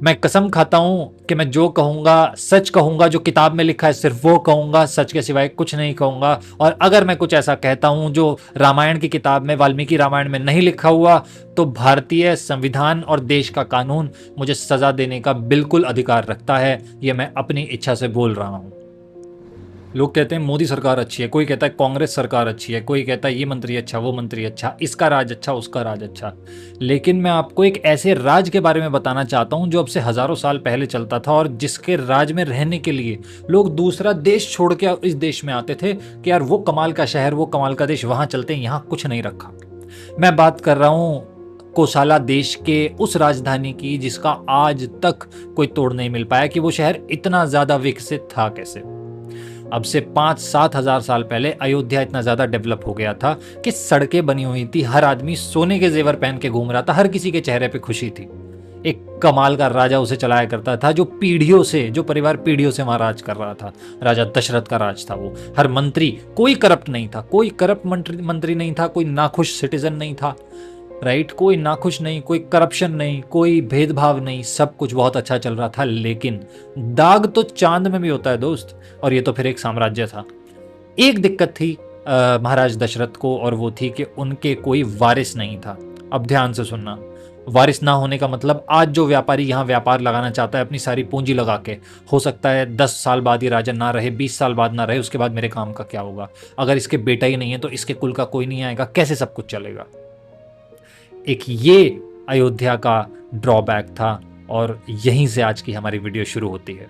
मैं कसम खाता हूं कि मैं जो कहूंगा सच कहूंगा, जो किताब में लिखा है सिर्फ वो कहूंगा, सच के सिवाय कुछ नहीं कहूंगा। और अगर मैं कुछ ऐसा कहता हूं जो रामायण की किताब में, वाल्मीकि रामायण में नहीं लिखा हुआ, तो भारतीय संविधान और देश का कानून मुझे सजा देने का बिल्कुल अधिकार रखता है। ये मैं अपनी इच्छा से बोल रहा हूं। लोग कहते हैं मोदी सरकार अच्छी है, कोई कहता है कांग्रेस सरकार अच्छी है, कोई कहता है ये मंत्री अच्छा, वो मंत्री अच्छा, इसका राज अच्छा, उसका राज अच्छा। लेकिन मैं आपको एक ऐसे राज के बारे में बताना चाहता हूं जो अब से हजारों साल पहले चलता था, और जिसके राज में रहने के लिए लोग दूसरा देश छोड़ के इस देश में आते थे कि यार वो कमाल का शहर, वो कमाल का देश, वहां चलते हैं, यहाँ कुछ नहीं रखा। मैं बात कर रहा हूं कोसाला देश के उस राजधानी की जिसका आज तक कोई तोड़ नहीं मिल पाया कि वो शहर इतना ज्यादा विकसित था कैसे। अब से 5-7 हजार साल पहले अयोध्या इतना ज्यादा डेवलप हो गया था कि सड़कें बनी हुई थी, हर आदमी सोने के जेवर पहन के घूम रहा था, हर किसी के चेहरे पे खुशी थी। एक कमाल का राजा उसे चलाया करता था, जो पीढ़ियों से, जो परिवार पीढ़ियों से वहां राज कर रहा था। राजा दशरथ का राज था वो। हर मंत्री, कोई करप्ट नहीं था, कोई करप्ट मंत्री नहीं था, कोई नाखुश सिटीजन नहीं था, राइट। कोई नाखुश नहीं, कोई करप्शन नहीं, कोई भेदभाव नहीं, सब कुछ बहुत अच्छा चल रहा था। लेकिन दाग तो चांद में भी होता है दोस्त, और ये तो फिर एक साम्राज्य था। एक दिक्कत थी महाराज दशरथ को, और वो थी कि उनके कोई वारिस नहीं था। अब ध्यान से सुनना, वारिस ना होने का मतलब, आज जो व्यापारी यहाँ व्यापार लगाना चाहता है अपनी सारी पूंजी लगा के, हो सकता है 10 साल बाद ये राजा ना रहे, 20 साल बाद ना रहे, उसके बाद मेरे काम का क्या होगा? अगर इसके बेटा ही नहीं है तो इसके कुल का कोई नहीं आएगा, कैसे सब कुछ चलेगा? एक ये अयोध्या का ड्रॉबैक था, और यहीं से आज की हमारी वीडियो शुरू होती है।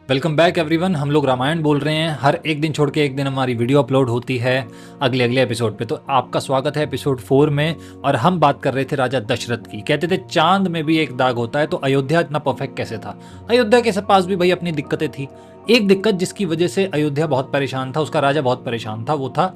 Welcome back everyone. हम लोग रामायण बोल रहे हैं, हर एक दिन छोड़ के एक दिन हमारी वीडियो अपलोड होती है अगले एपिसोड पे। तो आपका स्वागत है एपिसोड 4 में। और हम बात कर रहे थे राजा दशरथ की। कहते थे चांद में भी एक दाग होता है, तो अयोध्या इतना परफेक्ट कैसे था? अयोध्या के पास भी भाई अपनी दिक्कतें थी। एक दिक्कत जिसकी वजह से अयोध्या बहुत परेशान था, उसका राजा बहुत परेशान था, वो था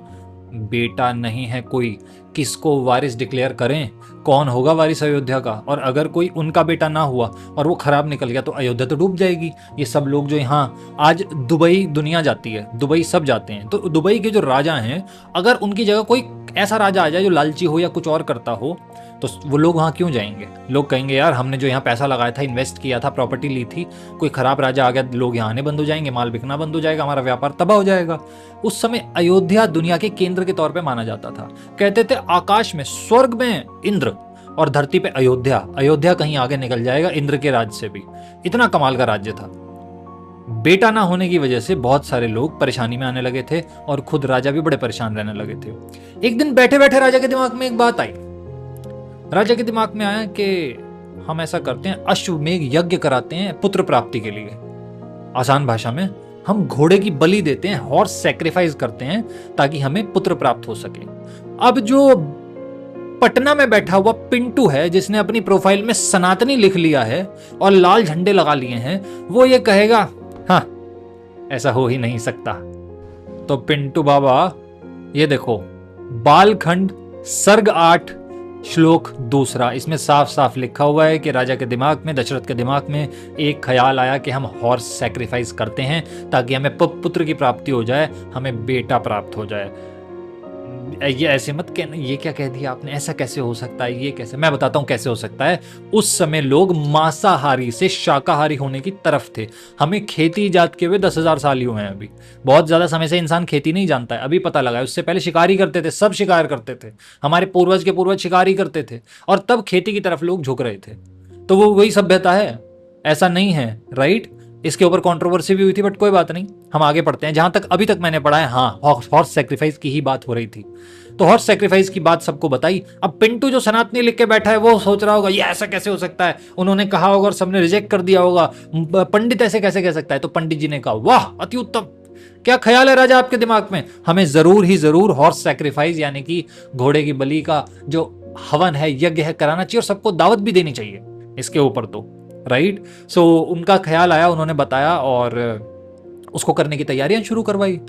बेटा नहीं है कोई। किसको वारिस डिक्लेयर करें? कौन होगा वारिस अयोध्या का? और अगर कोई उनका बेटा ना हुआ और वो खराब निकल गया तो अयोध्या तो डूब जाएगी। ये सब लोग जो यहाँ आज दुबई दुनिया जाती है, दुबई सब जाते हैं, तो दुबई के जो राजा हैं, अगर उनकी जगह कोई ऐसा राजा आ जाए जो लालची हो या कुछ और करता हो, तो वो लोग वहाँ क्यों जाएंगे? लोग कहेंगे यार हमने जो यहाँ पैसा लगाया था, इन्वेस्ट किया था, प्रॉपर्टी ली थी, कोई खराब राजा आ गया, लोग यहाँ आने बंद हो जाएंगे, माल बिकना बंद हो जाएगा, हमारा व्यापार तबाह हो जाएगा। उस समय अयोध्या दुनिया के केंद्र के तौर पे माना जाता था। कहते थे आकाश में, स्वर्ग में इंद्र, और धरती पे अयोध्या। अयोध्या कहीं आगे निकल जाएगा इंद्र के राज्य से भी। इतना कमाल का राज्य था। बेटा ना होने की वजह से बहुत सारे लोग परेशानी में आने लगे थे, और खुद राजा भी बड़े परेशान रहने लगे थे। एक दिन बैठे बैठे राजा के दिमाग में एक बात आई। राजा के दिमाग में आया कि हम ऐसा करते हैं, अश्वमेघ यज्ञ कराते हैं पुत्र प्राप्ति के लिए। आसान भाषा में, हम घोड़े की बलि देते हैं, हॉर्स सैक्रिफाइस करते हैं, ताकि हमें पुत्र प्राप्त हो सके। अब जो पटना में बैठा हुआ पिंटू है, जिसने अपनी प्रोफाइल में सनातनी लिख लिया है और लाल झंडे लगा लिए हैं, वो ये कहेगा हाँ ऐसा हो ही नहीं सकता। तो पिंटू बाबा, ये देखो, बालखंड सर्ग 8 श्लोक 2, इसमें साफ साफ लिखा हुआ है कि राजा के दिमाग में, दशरथ के दिमाग में एक ख्याल आया कि हम हॉर्स सैक्रिफाइस करते हैं ताकि हमें पुत्र की प्राप्ति हो जाए, हमें बेटा प्राप्त हो जाए। ये ऐसे मत कहना, ये क्या कह दिया आपने, ऐसा कैसे हो सकता है, ये कैसे? मैं बताता हूं कैसे हो सकता है। उस समय लोग मांसाहारी से शाकाहारी होने की तरफ थे। हमें खेती इजाद के हुए 10,000 साल ही हुए हैं अभी। बहुत ज्यादा समय से इंसान खेती नहीं जानता है, अभी पता लगा है। उससे पहले शिकारी करते थे, सब शिकार करते थे, हमारे पूर्वज के पूर्वज शिकारी करते थे, और तब खेती की तरफ लोग झुक रहे थे। तो वो वही सभ्यता है, ऐसा नहीं है, राइट। इसके ऊपर कंट्रोवर्सी भी हुई थी, बट कोई बात नहीं, हम आगे पढ़ते हैं। जहां तक अभी तक मैंने पढ़ा है, हाँ, हॉर्स सैक्रिफाइस की ही बात हो रही थी। तो हॉर्स सैक्रिफाइस की बात सबको बताई। अब पिंटू जो सनातनी लिख के बैठा है, वो सोच रहा होगा ये ऐसा कैसे हो सकता है, उन्होंने कहा होगा और सबने रिजेक्ट कर दिया होगा, पंडित ऐसे कैसे कह सकता है? तो पंडित जी ने कहा वाह अति उत्तम, क्या ख्याल है राजा आपके दिमाग में? हमें जरूर ही जरूर हॉर्स सैक्रिफाइस यानी कि घोड़े की बलि का जो हवन है, यज्ञ है, कराना चाहिए, और सबको दावत भी देनी चाहिए इसके ऊपर, तो राइट। सो उनका ख्याल आया, उन्होंने बताया, और उसको करने की तैयारियां शुरू करवाई।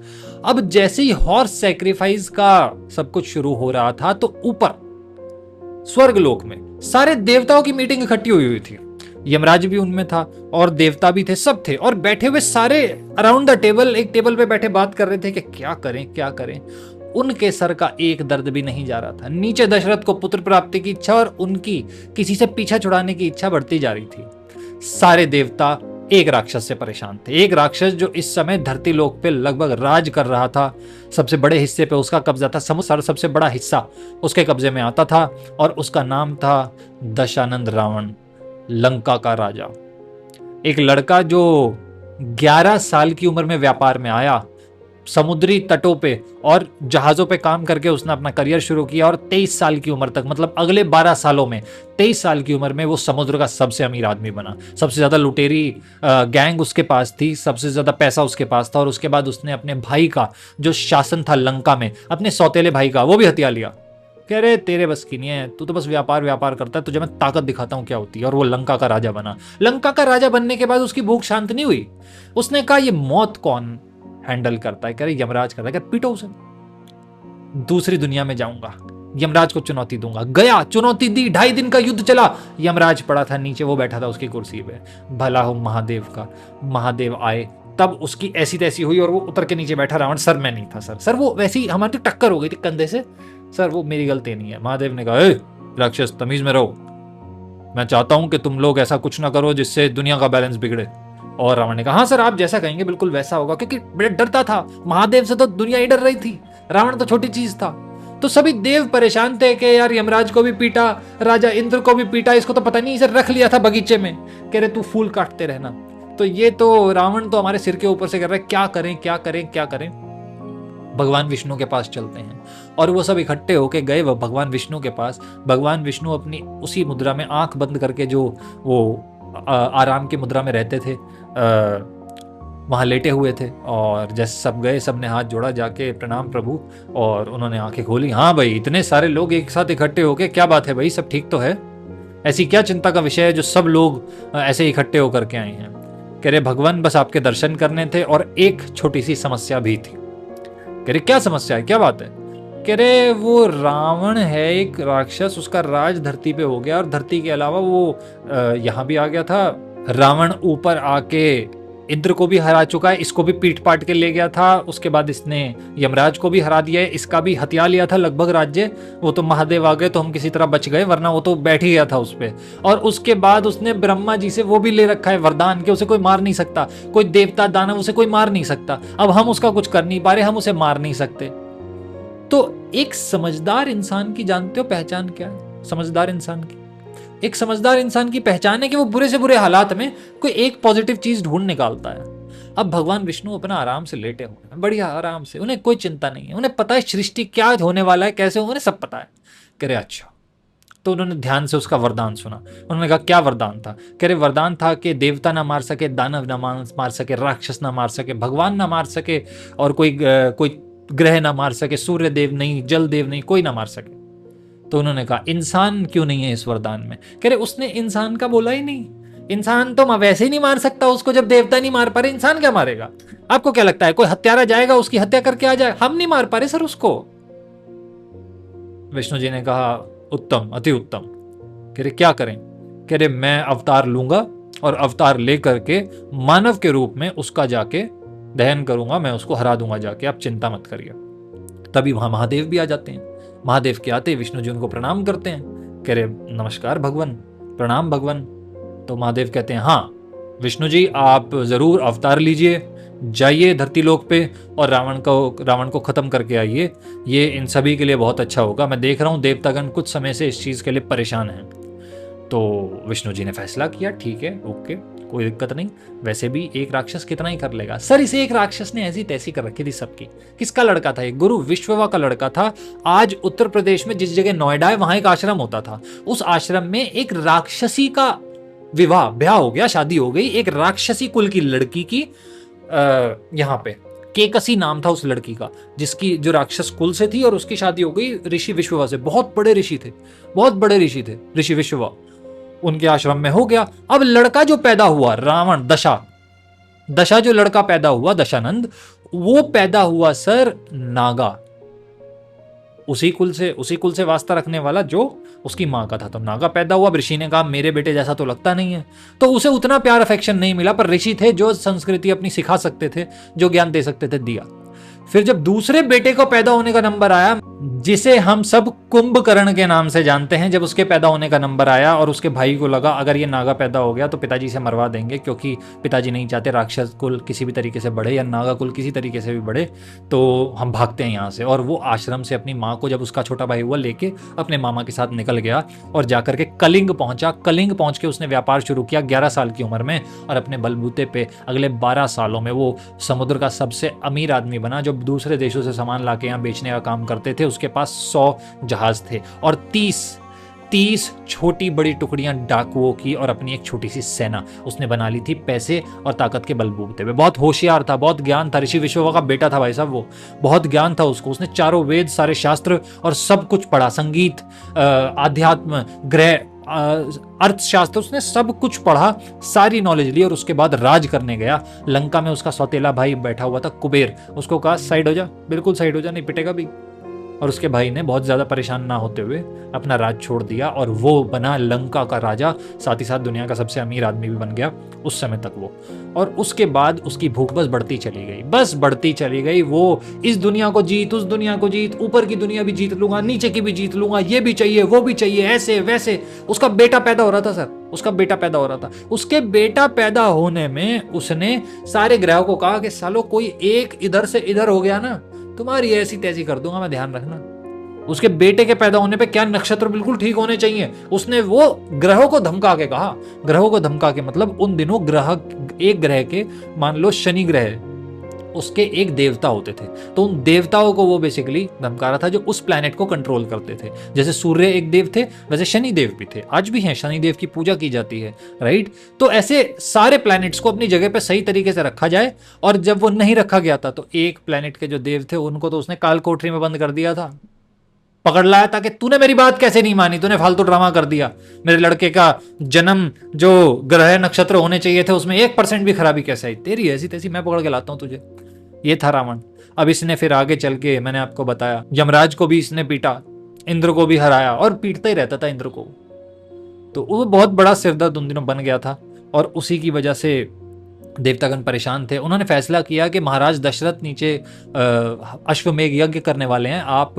अब जैसे ही हॉर्स सैक्रिफाइस का सब कुछ शुरू हो रहा था, तो ऊपर स्वर्गलोक में सारे देवताओं की मीटिंग इकट्ठी हुई थी। यमराज भी उनमें था, और देवता भी थे, सब थे, और बैठे हुए सारे अराउंड द टेबल, एक टेबल पे बैठे बात कर रहे थे कि क्या करें क्या करें। उनके सर का एक दर्द भी नहीं जा रहा था। नीचे दशरथ को पुत्र प्राप्ति की इच्छा और उनकी किसी से पीछा छुड़ाने की इच्छा बढ़ती जा रही थी। सारे देवता एक राक्षस से परेशान थे। एक राक्षस जो इस समय धरती लोक पे लगभग राज कर रहा था, सबसे बड़े हिस्से पे उसका कब्जा था, समुद्र सबसे बड़ा हिस्सा उसके कब्जे में आता था, और उसका नाम था दशानंद रावण, लंका का राजा। एक लड़का जो 11 साल की उम्र में व्यापार में आया, समुद्री तटों पे और जहाजों पे काम करके उसने अपना करियर शुरू किया, और 23 साल की उम्र तक, मतलब अगले 12 सालों में 23 साल की उम्र में वो समुद्र का सबसे अमीर आदमी बना। सबसे ज्यादा लुटेरी गैंग उसके पास थी, सबसे ज्यादा पैसा उसके पास था, और उसके बाद उसने अपने भाई का जो शासन था लंका में, अपने सौतेले भाई का, वो भी हथिया लिया। कह रहे तेरे बस की नहीं है, तू तो बस व्यापार करता है, तुझे मैं ताकत दिखाता हूं क्या होती है। और वो लंका का राजा बना। लंका का राजा बनने के बाद उसकी भूख शांत नहीं हुई। उसने कहा ये मौत कौन हैंडल करता है? कह रहे यमराज करता है। कह पीटो उसे, दूसरी दुनिया में जाऊंगा, यमराज को चुनौती दूंगा। गया, चुनौती दी, 2.5 दिन का युद्ध चला। यमराज पड़ा था नीचे, वो बैठा था उसकी कुर्सी पे। भला हो महादेव का। महादेव आए, तब उसकी ऐसी तैसी हुई और वो उतर के नीचे बैठा। रावण, सर मैं नहीं था सर वो वैसी हमारी टक्कर हो गई थी कंधे से, सर वो मेरी गलती नहीं है। महादेव ने कहा ए राक्षस, तमीज में रहो, मैं चाहता हूं कि तुम लोग ऐसा कुछ ना करो जिससे दुनिया का बैलेंस बिगड़े। और रावण ने कहा हाँ सर, आप जैसा कहेंगे बिल्कुल वैसा होगा, क्योंकि बड़ा डरता था महादेव से, तो दुनिया ही डर रही थी, रावण तो छोटी चीज था। तो सभी देव परेशान थे कि यार यमराज को भी पीटा, राजा इंद्र को भी पीटा, इसको तो पता नहीं इसे रख लिया था बगीचे में। कह रहे तू फूल काटते रहना। तो ये तो रावण तो हमारे सिर के ऊपर से कर रहा है, क्या करें क्या करें क्या करें। भगवान विष्णु के पास चलते हैं। और वो सब इकट्ठे होके गए वह भगवान विष्णु के पास। भगवान विष्णु अपनी उसी मुद्रा में आंख बंद करके, जो वो आराम की मुद्रा में रहते थे, वहाँ लेटे हुए थे। और जैसे सब गए, सब ने हाथ जोड़ा जाके, प्रणाम प्रभु। और उन्होंने आंखें खोली। हाँ भाई, इतने सारे लोग एक साथ इकट्ठे होके, क्या बात है भाई, सब ठीक तो है? ऐसी क्या चिंता का विषय है जो सब लोग ऐसे इकट्ठे होकर के आए हैं? कह रहे भगवान, बस आपके दर्शन करने थे, और एक छोटी सी समस्या भी थी। कह रहे क्या समस्या है, क्या बात है? कह रहे वो रावण है एक राक्षस, उसका राज धरती पे हो गया, और धरती के अलावा वो यहाँ भी आ गया था। रावण ऊपर आके इंद्र को भी हरा चुका है, इसको भी पीट पाट के ले गया था। उसके बाद इसने यमराज को भी हरा दिया है, इसका भी हथिया लिया था लगभग राज्य। वो तो महादेव आ गए तो हम किसी तरह बच गए, वरना वो तो बैठ ही गया था उस पे। और उसके बाद उसने ब्रह्मा जी से वो भी ले रखा है वरदान के, उसे कोई मार नहीं सकता, कोई देवता दानव उसे कोई मार नहीं सकता। अब हम उसका कुछ कर नहीं पा रहे, हम उसे मार नहीं सकते। तो एक समझदार इंसान की जानते हो पहचान क्या है? समझदार इंसान की, एक समझदार इंसान की पहचान है कि वो बुरे से बुरे हालात में कोई एक पॉजिटिव चीज ढूंढ निकालता है। अब भगवान विष्णु अपना आराम से लेटे हुए हैं, बढ़िया आराम से, उन्हें कोई चिंता नहीं है, उन्हें पता है सृष्टि क्या होने वाला है, कैसे होगा, उन्हें सब पता है। कह रहे अच्छा। तो उन्होंने ध्यान से उसका वरदान सुना। उन्होंने कहा क्या वरदान था? कह रहे वरदान था कि देवता ना मार सके, दानव ना मार सके, राक्षस ना मार सके, भगवान ना मार सके, और कोई ग्रह ना मार सके, सूर्य देव नहीं, जल देव नहीं, कोई ना मार सके। तो उन्होंने कहा इंसान क्यों नहीं है इस वरदान में? कह रहे उसने इंसान का बोला ही नहीं। इंसान तो वैसे ही नहीं मार सकता उसको, जब देवता नहीं मार पा रहे, इंसान क्या मारेगा? आपको क्या लगता है कोई हत्यारा जाएगा उसकी हत्या करके आ जाए? हम नहीं मार पा रहे सर उसको। विष्णु जी ने कहा उत्तम, अति उत्तम। कह रहे क्या करें? कह रहे मैं अवतार लूंगा, और अवतार लेकर के मानव के रूप में उसका जाके दहन करूंगा, मैं उसको हरा दूंगा जाके, आप चिंता मत करिए। तभी वहां महादेव भी आ जाते हैं। महादेव के आते विष्णु जी उनको प्रणाम करते हैं। कह रहे नमस्कार भगवान, प्रणाम भगवान। तो महादेव कहते हैं हाँ विष्णु जी, आप जरूर अवतार लीजिए, जाइए धरती लोक पे और रावण को खत्म करके आइए। ये इन सभी के लिए बहुत अच्छा होगा। मैं देख रहा हूँ देवतागण कुछ समय से इस चीज के लिए परेशान हैं। तो विष्णु जी ने फैसला किया ठीक है, ओके, कोई दिक्कत नहीं। वैसे भी एक राक्षस कितना ही कर लेगा सर, इसे एक राक्षस ने ऐसी तैसी कर रखी थी सबकी। किसका लड़का था? एक गुरु विश्ववा का लड़का था। आज उत्तर प्रदेश में जिस जगह नोएडा है, वहां एक आश्रम होता था। उस आश्रम में एक राक्षसी का ब्याह हो गया, शादी हो गई एक राक्षसी कुल की लड़की की। यहाँ पे केकसी नाम था उस लड़की का, जिसकी जो राक्षस कुल से थी, और उसकी शादी हो गई ऋषि विश्ववा से। बहुत बड़े ऋषि थे, बहुत बड़े ऋषि थे ऋषि विश्ववा, उनके आश्रम में हो गया। अब लड़का जो पैदा हुआ रावण, दशा जो लड़का पैदा हुआ दशानंद, वो पैदा हुआ सर नागा, उसी कुल से वास्ता रखने वाला जो उसकी माँ का था। तो नागा पैदा हुआ। ऋषि ने कहा मेरे बेटे जैसा तो लगता नहीं है, तो उसे उतना प्यार अफेक्शन नहीं मिला, पर ऋषि थे जो संस्कृति अपनी सिखा सकते थे, जो ज्ञान दे सकते थे, दिया। फिर जब दूसरे बेटे को पैदा होने का नंबर आया, जिसे हम सब कुंभकर्ण के नाम से जानते हैं। जब उसके पैदा होने का नंबर आया और उसके भाई को लगा अगर ये नागा पैदा हो गया तो पिताजी से मरवा देंगे, क्योंकि पिताजी नहीं चाहते राक्षस कुल किसी भी तरीके से बढ़े या नागा कुल किसी तरीके से भी बढ़े, तो हम भागते हैं यहाँ से। और वो आश्रम से अपनी माँ को, जब उसका छोटा भाई हुआ, लेके अपने मामा के साथ निकल गया और जाकर के कलिंग पहुंचा। कलिंग पहुंच के उसने व्यापार शुरू किया 11 साल की उम्र में, और अपने बलबूते पे अगले 12 सालों में वो समुद्र का सबसे अमीर आदमी बना। जो दूसरे देशों से सामान लाके यहाँ बेचने का काम करते थे, उसके पास 100 जहाज थे और 30 छोटी बड़ी टुकड़ियां डाकुओं की, और अपनी एक छोटी सी सेना उसने बना ली थी पैसे और ताकत के बलबूते पे। बहुत होशियार था, बहुत ज्ञान था, ऋषि विश्ववा का बेटा था भाई साहब वो। बहुत ज्ञान था उसको, उसने चारों वेद, सारे शास्त्र और सब कुछ पढ़ा। संगीत, आध्यात्म, ग्रह, अर्थशास्त्र, उसने सब कुछ पढ़ा, सारी नॉलेज ली। और उसके बाद राज करने गया। लंका में उसका सौतेला भाई बैठा हुआ था कुबेर, उसको कहा साइड हो जा, बिल्कुल साइड हो जा, नहीं पिटेगा भी। और उसके भाई ने बहुत ज्यादा परेशान ना होते हुए अपना राज छोड़ दिया और वो बना लंका का राजा, साथ ही साथ दुनिया का सबसे अमीर आदमी भी बन गया उस समय तक वो। और उसके बाद उसकी भूख बस बढ़ती चली गई, बस बढ़ती चली गई। वो इस दुनिया को जीत, उस दुनिया को जीत, ऊपर की दुनिया भी जीत लूंगा, नीचे की भी जीत लूंगा, ये भी चाहिए, वो भी चाहिए, ऐसे वैसे। उसका बेटा पैदा हो रहा था सर, उसका बेटा पैदा हो रहा था। उसके बेटा पैदा होने में उसने सारे ग्रहों को कहा कि सालो कोई एक इधर से इधर हो गया ना, तुम्हारी ऐसी तैसी कर दूंगा मैं, ध्यान रखना। उसके बेटे के पैदा होने पे क्या नक्षत्र बिल्कुल ठीक होने चाहिए, उसने वो ग्रहों को धमका के कहा। ग्रहों को धमका के मतलब उन दिनों ग्रह, एक ग्रह के, मान लो शनि ग्रह, उसके एक देवता होते थे, तो उन देवताओं को वो बेसिकली धमका रहा था जो उस प्लैनेट को कंट्रोल करते थे। जैसे सूर्य एक देव थे, वैसे शनि देव भी थे, आज भी हैं, शनि देव की पूजा की जाती है, राइट। तो ऐसे सारे प्लैनेट्स को अपनी जगह पे सही तरीके से रखा जाए। और जब वो नहीं रखा गया था तो एक प्लैनेट के जो देव थे उनको तो उसने काल कोठरी में बंद कर दिया था, पकड़ लाया था कि तूने मेरी बात कैसे नहीं मानी, तूने फालतू ड्रामा कर दिया, मेरे लड़के का जन्म जो ग्रह नक्षत्र होने चाहिए थे उसमें 1% भी खराबी कैसे आई, तेरी ऐसी तैसी, मैं पकड़ के लाता हूं तुझे। ये था रावण। अब इसने फिर आगे चल के, मैंने आपको बताया, यमराज को भी इसने पीटा, इंद्र को भी हराया, और पीटता ही रहता था इंद्र को। तो वो बहुत बड़ा सिरदर्द उन दिनों बन गया था। और उसी की वजह से देवतागण परेशान थे। उन्होंने फैसला किया कि महाराज दशरथ नीचे अश्वमेघ यज्ञ करने वाले हैं, आप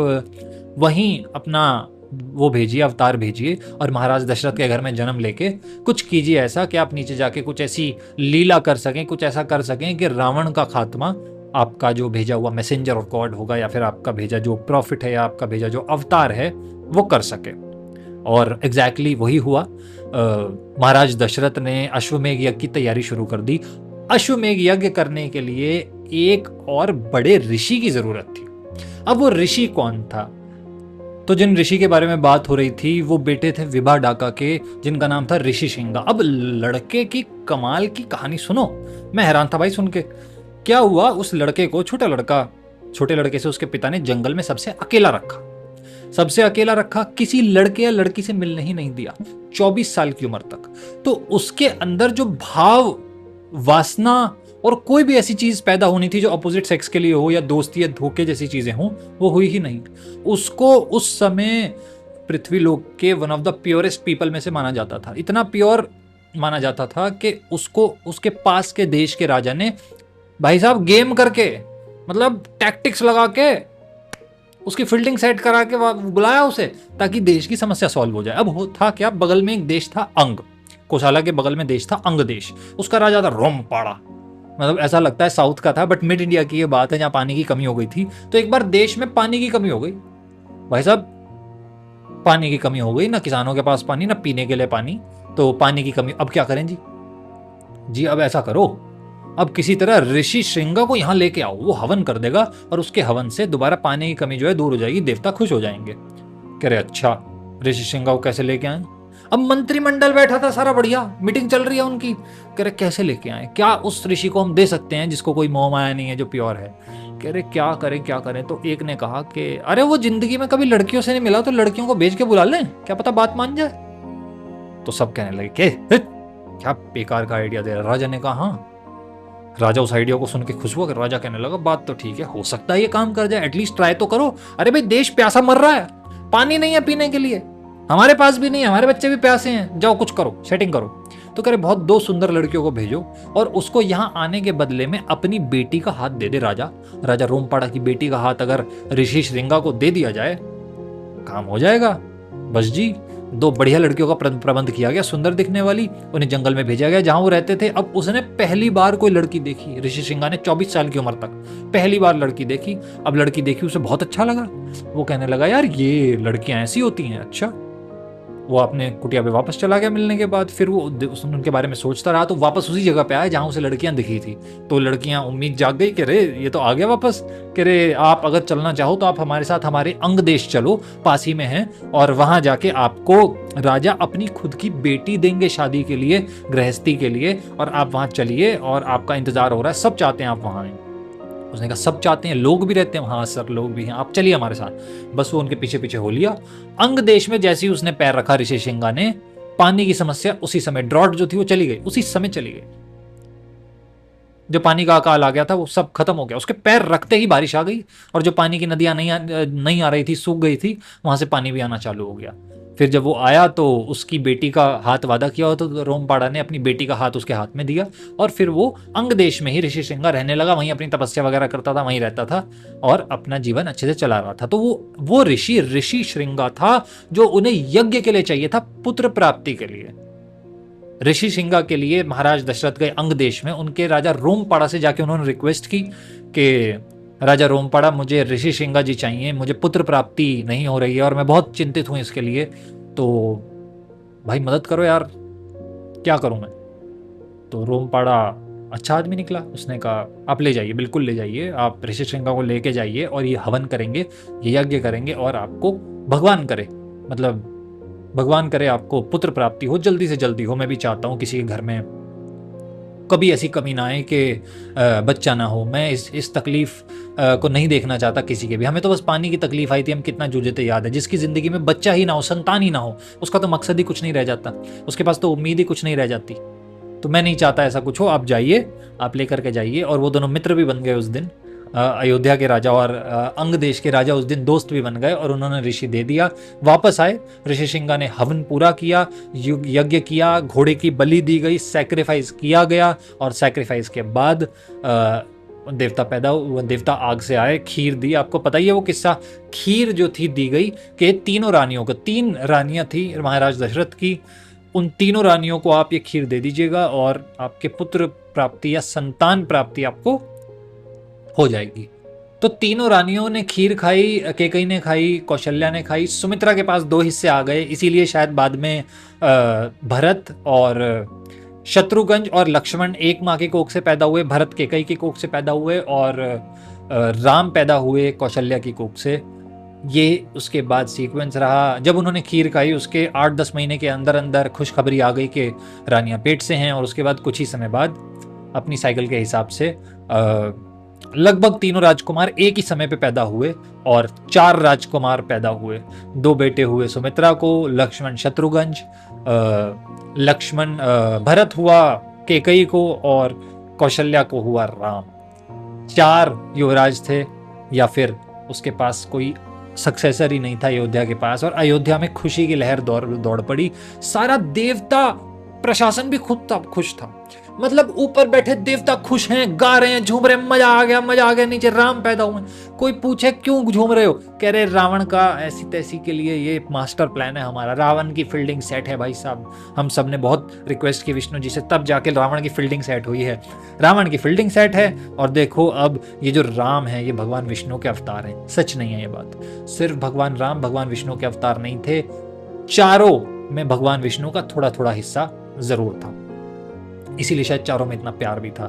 वहीं अपना वो भेजिए, अवतार भेजिए, और महाराज दशरथ के घर में जन्म लेके कुछ कीजिए ऐसा कि आप नीचे जाके कुछ ऐसी लीला कर सकें, कुछ ऐसा कर सकें कि रावण का खात्मा आपका जो भेजा हुआ मैसेंजर ऑफ गॉड होगा, या फिर आपका भेजा जो प्रॉफिट है, या आपका भेजा जो अवतार है, वो कर सके। और एग्जैक्टली वही हुआ। महाराज दशरथ ने अश्वमेघ यज्ञ की तैयारी शुरू कर दी। अश्वमेघ यज्ञ करने के लिए एक और बड़े ऋषि की जरूरत थी। अब वो ऋषि कौन था? तो जिन ऋषि के बारे में बात हो रही थी वो बेटे थे विभा डाका के, जिनका नाम था ऋषि श्रृंगा। अब लड़के की कमाल की कहानी सुनो, मैं हैरान था भाई सुन के। क्या हुआ, उस लड़के को, छोटे लड़के से उसके पिता ने जंगल में सबसे अकेला रखा, किसी लड़के या लड़की से मिलने ही नहीं दिया 24 साल की उम्र तक। तो उसके अंदर जो भाव, वासना और कोई भी ऐसी चीज पैदा होनी थी जो अपोजिट सेक्स के लिए हो, या दोस्ती या धोखे जैसी चीजें हों, वो हुई ही नहीं। उसको उस समय पृथ्वी लोक के one of the purest people में से माना जाता था। इतना प्योर माना जाता था कि उसको उसके पास के देश के राजा ने भाई साहब गेम करके, मतलब टैक्टिक्स लगा के, उसकी फील्डिंग सेट करा के बुलाया उसे, ताकि देश की समस्या सॉल्व हो जाए। अब हो था क्या, बगल में एक देश था अंग, कोसाला के बगल में देश था अंग देश, उसका राजा था रोमपाड़ा। मतलब ऐसा लगता है साउथ का था, बट मिड इंडिया की ये बात है, जहां पानी की कमी हो गई थी। तो एक बार देश में पानी की कमी हो गई भाई साहब, पानी की कमी हो गई, ना किसानों के पास पानी, ना पीने के लिए पानी, तो पानी की कमी। अब क्या करें जी, अब ऐसा करो, अब किसी तरह ऋषि श्रृंगा को यहां लेके आओ, वो हवन कर देगा और उसके हवन से दोबारा पानी की कमी जो है दूर हो जाएगी, देवता खुश हो जाएंगे। कह रहे अच्छा, ऋषि श्रृंगा को कैसे लेके आए? अब मंत्रिमंडल बैठा था सारा, बढ़िया मीटिंग चल रही है उनकी। कह रहे कैसे लेके आए, क्या उस ऋषि को हम दे सकते हैं जिसको कोई मोह माया नहीं है, जो प्योर है? कह रहे क्या करें। तो एक ने कहा कि अरे वो जिंदगी में कभी लड़कियों से नहीं मिला, तो लड़कियों को भेज के बुला लें, क्या पता बात मान जाए। तो सब कहने लगे क्या बेकार का आइडिया दे रहा। राजा ने कहा हाँ। राजा उस आइडिया को सुन के खुश हुआ। राजा कहने लगा बात तो ठीक है, हो सकता है ये काम कर जाए, एटलीस्ट ट्राई तो करो। अरे भाई देश प्यासा मर रहा है, पानी नहीं है पीने के लिए, हमारे पास भी नहीं है, हमारे बच्चे भी प्यासे हैं, जाओ कुछ करो, सेटिंग करो। तो कह रहे बहुत 2 सुंदर लड़कियों को भेजो और उसको यहाँ आने के बदले में अपनी बेटी का हाथ दे दे राजा। राजा रोमपाड़ा की बेटी का हाथ अगर ऋषि श्रृंगा को दे दिया जाए, काम हो जाएगा। बस जी, 2 बढ़िया लड़कियों का प्रबंध किया गया, सुंदर दिखने वाली। उन्हें जंगल में भेजा गया जहां वो रहते थे। अब उसने पहली बार कोई लड़की देखी, ऋषि श्रृंगा ने 24 साल की उम्र तक पहली बार लड़की देखी। अब लड़की देखी, उसे बहुत अच्छा लगा। वो कहने लगा यार ये लड़कियां ऐसी होती हैं, अच्छा। वो अपने कुटिया पे वापस चला गया मिलने के बाद। फिर वो उनके बारे में सोचता रहा, तो वापस उसी जगह पे आया जहां उसे लड़कियां दिखी थी। तो लड़कियां उम्मीद जाग गई कि रे ये तो आ गया वापस। कि रे आप अगर चलना चाहो तो आप हमारे साथ हमारे अंग देश चलो, पास ही में है, और वहां जाके आपको राजा अपनी खुद की बेटी देंगे शादी के लिए, गृहस्थी के लिए, और आप वहां चलिए और आपका इंतजार हो रहा है, सब चाहते हैं आप वहां आए। उसने कहा सब चाहते हैं, लोग भी रहते हैं, हाँ सर लोग भी हैं, आप चलिए हमारे साथ। बस वो उनके पीछे पीछे हो लिया। अंग देश में जैसे ही उसने पैर रखा ऋषि श्रृंगा ने, पानी की समस्या उसी समय, ड्रॉट जो थी वो चली गई, उसी समय चली गई। जो पानी का अकाल आ गया था वो सब खत्म हो गया। उसके पैर रखते ही बारिश आ गई, और जो पानी की नदियां नहीं आ रही थी, सूख गई थी, वहां से पानी भी आना चालू हो गया। फिर जब वो आया तो उसकी बेटी का हाथ वादा किया हो, तो रोमपाड़ा ने अपनी बेटी का हाथ उसके हाथ में दिया, और फिर वो अंग देश में ही ऋषि श्रृंगा रहने लगा। वहीं अपनी तपस्या वगैरह करता था, वहीं रहता था और अपना जीवन अच्छे से चला रहा था। तो वो ऋषि श्रृंगा था जो उन्हें यज्ञ के लिए चाहिए था, पुत्र प्राप्ति के लिए। ऋषि श्रृंगा के लिए महाराज दशरथ गए अंग देश में, उनके राजा रोमपाड़ा से जाके उन्होंने रिक्वेस्ट की कि राजा रोमपाड़ा मुझे ऋषि श्रृंगा जी चाहिए, मुझे पुत्र प्राप्ति नहीं हो रही है और मैं बहुत चिंतित हूं इसके लिए, तो भाई मदद करो यार, क्या करूं मैं। तो रोमपाड़ा अच्छा आदमी निकला। उसने कहा आप ले जाइए, बिल्कुल ले जाइए, आप ऋषि श्रृंगा को लेके जाइए और ये हवन करेंगे, ये यज्ञ करेंगे, और आपको भगवान करे, मतलब भगवान करे आपको पुत्र प्राप्ति हो, जल्दी से जल्दी हो। मैं भी चाहता हूँ किसी के घर में कभी ऐसी कमी ना आए कि बच्चा ना हो। मैं इस तकलीफ को नहीं देखना चाहता किसी के भी। हमें तो बस पानी की तकलीफ आई थी, हम कितना जूझे थे याद है। जिसकी जिंदगी में बच्चा ही ना हो, संतान ही ना हो, उसका तो मकसद ही कुछ नहीं रह जाता, उसके पास तो उम्मीद ही कुछ नहीं रह जाती। तो मैं नहीं चाहता ऐसा कुछ हो, आप जाइए, आप लेकर के जाइए। और वो दोनों मित्र भी बन गए उस दिन। अयोध्या के राजा और अंग देश के राजा उस दिन दोस्त भी बन गए, और उन्होंने ऋषि दे दिया। वापस आए, ऋषि श्रृंगा ने हवन पूरा किया, यज्ञ किया, घोड़े की बलि दी गई, सैक्रिफाइस किया गया, और सैक्रिफाइस के बाद देवता पैदा हुआ, देवता आग से आए, खीर दी। आपको पता ही है वो किस्सा। खीर जो थी दी गई कि तीनों रानियों को, 3 रानियां थी महाराज दशरथ की, उन तीनों रानियों को आप ये खीर दे दीजिएगा और आपके पुत्र प्राप्ति या संतान प्राप्ति आपको हो जाएगी। तो तीनों रानियों ने खीर खाई, कैकेयी ने खाई, कौशल्या ने खाई। सुमित्रा के पास 2 हिस्से आ गए, इसीलिए शायद बाद में भरत और शत्रुघ्न और लक्ष्मण एक माँ की कोख से पैदा हुए, भरत कैकेयी की कोख से पैदा हुए, और राम पैदा हुए कौशल्या की कोख से। ये उसके बाद सीक्वेंस रहा। जब उन्होंने खीर खाई उसके 8-10 महीने के अंदर अंदर खुशखबरी आ गई कि रानियां पेट से हैं, और उसके बाद कुछ ही समय बाद अपनी साइकिल के हिसाब से लगभग तीनों राजकुमार एक ही समय पे पैदा हुए, और 4 राजकुमार पैदा हुए। 2 बेटे हुए सुमित्रा को, लक्ष्मण शत्रुघ्न, लक्ष्मण भरत हुआ कैकेयी को, और कौशल्या को हुआ राम। 4 युवराज थे, या फिर उसके पास कोई सक्सेसर ही नहीं था अयोध्या के पास। और अयोध्या में खुशी की लहर दौड़ पड़ी। सारा देवता प्रशासन भी खुश था। मतलब ऊपर बैठे देवता खुश हैं, गा रहे हैं, झूम रहे हैं, मजा आ गया। नीचे राम पैदा हुए। कोई पूछे क्यों झूम रहे हो, कह रहे रावण का ऐसी तैसी के लिए ये मास्टर प्लान है हमारा। रावण की फील्डिंग सेट है भाई साहब। हम सब ने बहुत रिक्वेस्ट की विष्णु जी से, तब जाके रावण की फील्डिंग सेट हुई है। रावण की फील्डिंग सेट है, और देखो अब ये जो राम है ये भगवान विष्णु के अवतार हैं। सच नहीं है ये बात, सिर्फ भगवान राम भगवान विष्णु के अवतार नहीं थे, चारों में भगवान विष्णु का थोड़ा थोड़ा हिस्सा जरूर था। इसीलिए शायद चारों में इतना प्यार भी था।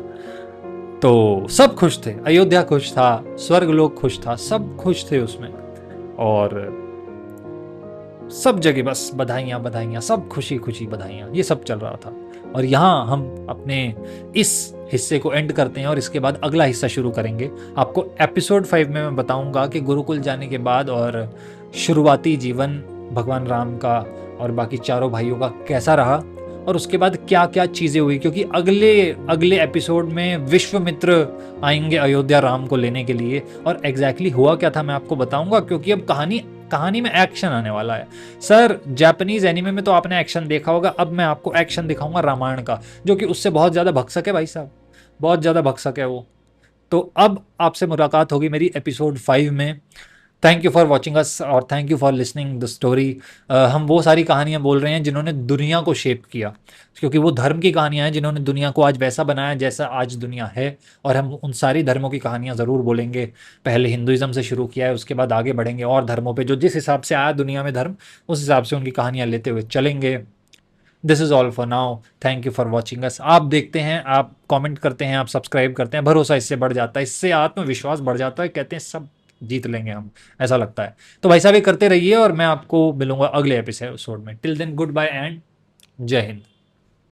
तो सब खुश थे, अयोध्या खुश था, स्वर्ग लोक खुश था, सब खुश थे उसमें, और सब जगह बस बधाइयां बधाइयां, सब खुशी खुशी बधाइयां, ये सब चल रहा था। और यहाँ हम अपने इस हिस्से को एंड करते हैं, और इसके बाद अगला हिस्सा शुरू करेंगे। आपको एपिसोड 5 में मैं बताऊंगा कि गुरुकुल जाने के बाद और शुरुआती जीवन भगवान राम का और बाकी चारों भाइयों का कैसा रहा, और उसके बाद क्या क्या चीजें हुई। क्योंकि अगले एपिसोड में विश्वामित्र आएंगे अयोध्या राम को लेने के लिए, और एग्जैक्टली हुआ क्या था मैं आपको बताऊंगा। क्योंकि अब कहानी कहानी में एक्शन आने वाला है। सर जापानीज एनिमे में तो आपने एक्शन देखा होगा, अब मैं आपको एक्शन दिखाऊंगा रामायण का, जो कि उससे बहुत ज़्यादा भक्सक है भाई साहब, बहुत ज़्यादा भक्सक है वो। तो अब आपसे मुलाकात होगी मेरी एपिसोड 5 में। Thank you for watching us और thank you for listening the story. हम वो सारी कहानियाँ बोल रहे हैं जिन्होंने दुनिया को शेप किया, क्योंकि वो धर्म की कहानियाँ हैं जिन्होंने दुनिया को आज वैसा बनाया जैसा आज दुनिया है। और हम उन सारी धर्मों की कहानियाँ ज़रूर बोलेंगे। पहले हिंदुज़म से शुरू किया है, उसके बाद आगे बढ़ेंगे और धर्मों पे, जो जिस हिसाब से आया दुनिया में धर्म, उस हिसाब से उनकी कहानियाँ लेते हुए चलेंगे। This is all for now. Thank you for watching अस। आप देखते हैं, आप कमेंट करते हैं, आप सब्सक्राइब करते हैं, भरोसा इससे बढ़ जाता है, इससे आत्मविश्वास बढ़ जाता है, कहते हैं सब जीत लेंगे हम, ऐसा लगता है। तो भाई साहब ये करते रहिए और मैं आपको मिलूंगा अगले एपिसोड में। Till then good bye and जय हिंद।